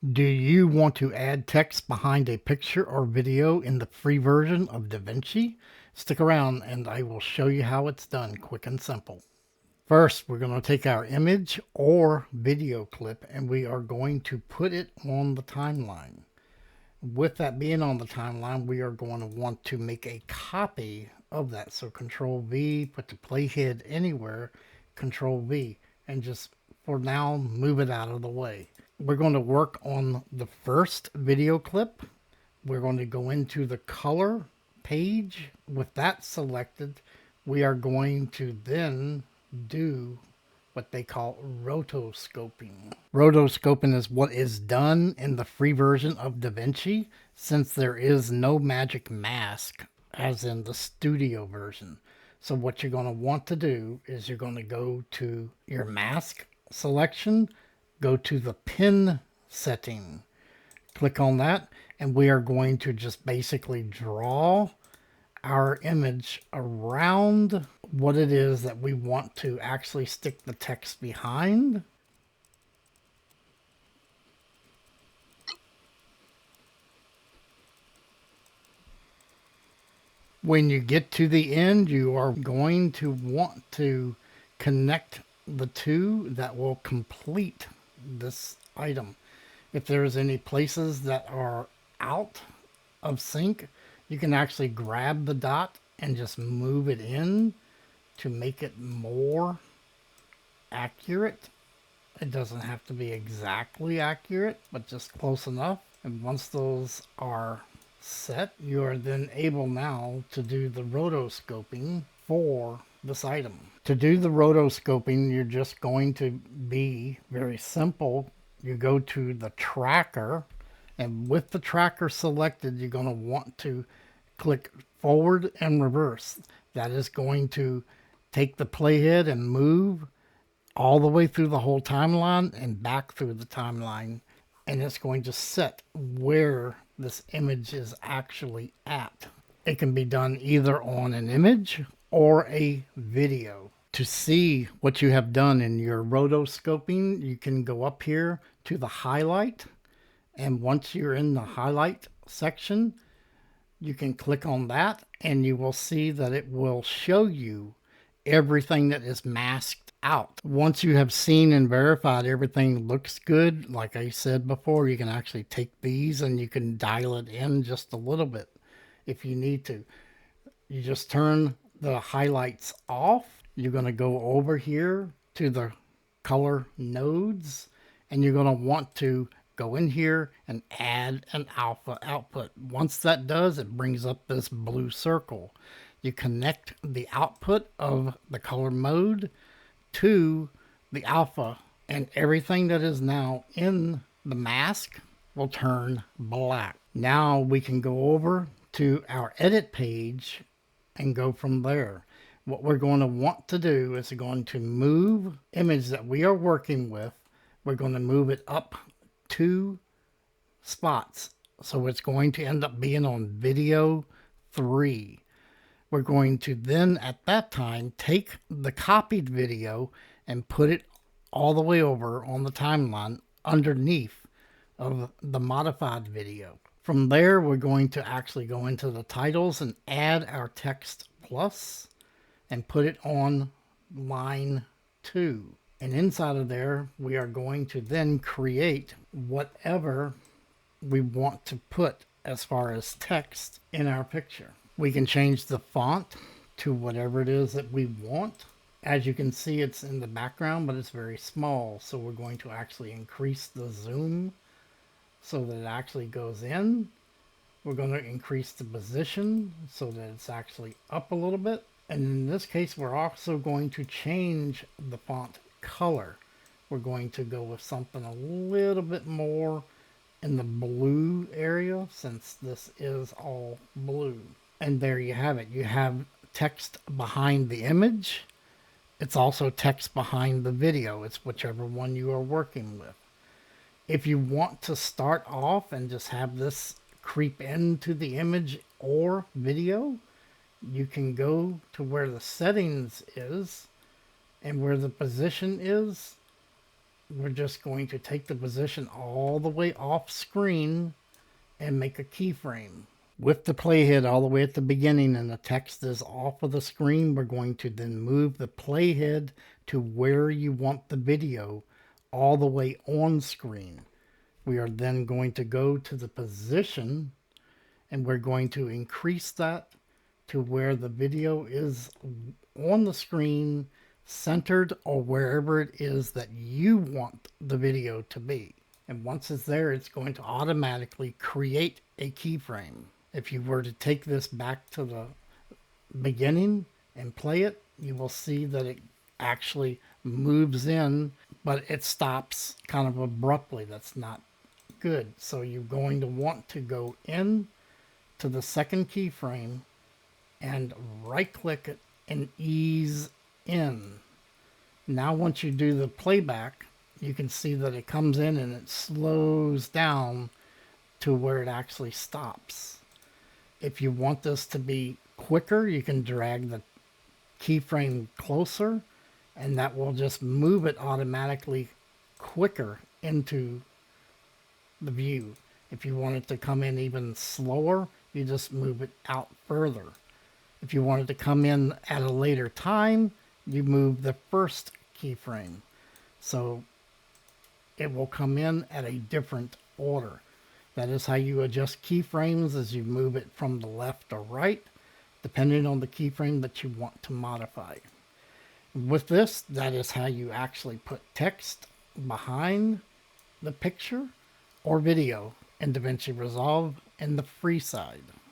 Do you want to add text behind a picture or video in the free version of DaVinci? Stick around and I will show you how it's done quick and simple. First, we're going to take our image or video clip and we are going to put it on the timeline. With that being on the timeline, we are going to want to make a copy of that. So Control V, put the playhead anywhere, Control V, and just for now move it out of the way. We're going to work on the first video clip. We're going to go into the color page. With that selected, we are going to then do what they call rotoscoping. Rotoscoping is what is done in the free version of DaVinci, since there is no magic mask as in the studio version. So what you're going to want to do is you're going to go to your mask selection, go to the pin setting, click on that, and we are going to just basically draw our image around what it is that we want to actually stick the text behind. When you get to the end, you are going to want to connect the two that will complete this item. If there's any places that are out of sync, you can actually grab the dot and just move it in to make it more accurate. It doesn't have to be exactly accurate, but just close enough. And once those are set, you are then able now to do the rotoscoping for this item. To do the rotoscoping, you're just going to be very simple. You go to the tracker, and with the tracker selected, you're going to want to click forward and reverse. That is going to take the playhead and move all the way through the whole timeline and back through the timeline. And it's going to set where this image is actually at. It can be done either on an image or a video. To see what you have done in your rotoscoping, you can go up here to the highlight. And once you're in the highlight section, you can click on that and you will see that it will show you everything that is masked out. Once you have seen and verified everything looks good, like I said before, you can actually take these and you can dial it in just a little bit if you need to. You just turn the highlights off. You're going to go over here to the color nodes and you're going to want to go in here and add an alpha output. Once that does, it brings up this blue circle. You connect the output of the color mode to the alpha, and everything that is now in the mask will turn black. Now we can go over to our edit page and go from there. What we're going to want to do is going to move image that we are working with. We're going to move it up 2 spots. So it's going to end up being on video 3. We're going to then at that time take the copied video and put it all the way over on the timeline underneath of the modified video. From there, we're going to actually go into the titles and add our text plus and put it on line 2. And inside of there, we are going to then create whatever we want to put as far as text in our picture. We can change the font to whatever it is that we want. As you can see, it's in the background, but it's very small. So we're going to actually increase the zoom so that it actually goes in. We're going to increase the position so that it's actually up a little bit. And in this case, we're also going to change the font color. We're going to go with something a little bit more in the blue area since this is all blue. And there you have it. You have text behind the image. It's also text behind the video. It's whichever one you are working with. If you want to start off and just have this creep into the image or video, you can go to where the settings is and where the position is, we're just going to take the position all the way off screen and make a keyframe. With the playhead all the way at the beginning and the text is off of the screen, we're going to then move the playhead to where you want the video all the way on screen. We are then going to go to the position and we're going to increase that to where the video is on the screen, centered, or wherever it is that you want the video to be. And once it's there, it's going to automatically create a keyframe. If you were to take this back to the beginning and play it, you will see that it actually moves in, but it stops kind of abruptly. That's not good. So you're going to want to go in to the second keyframe and right click it and ease in. Now once you do the playback, you can see that it comes in and it slows down to where it actually stops. If you want this to be quicker, you can drag the keyframe closer and that will just move it automatically quicker into the view. If you want it to come in even slower, you just move it out further. If you want it to come in at a later time, you move the first keyframe. So it will come in at a different order. That is how you adjust keyframes, as you move it from the left or right, depending on the keyframe that you want to modify. With this, that is how you actually put text behind the picture or video in DaVinci Resolve in the free side.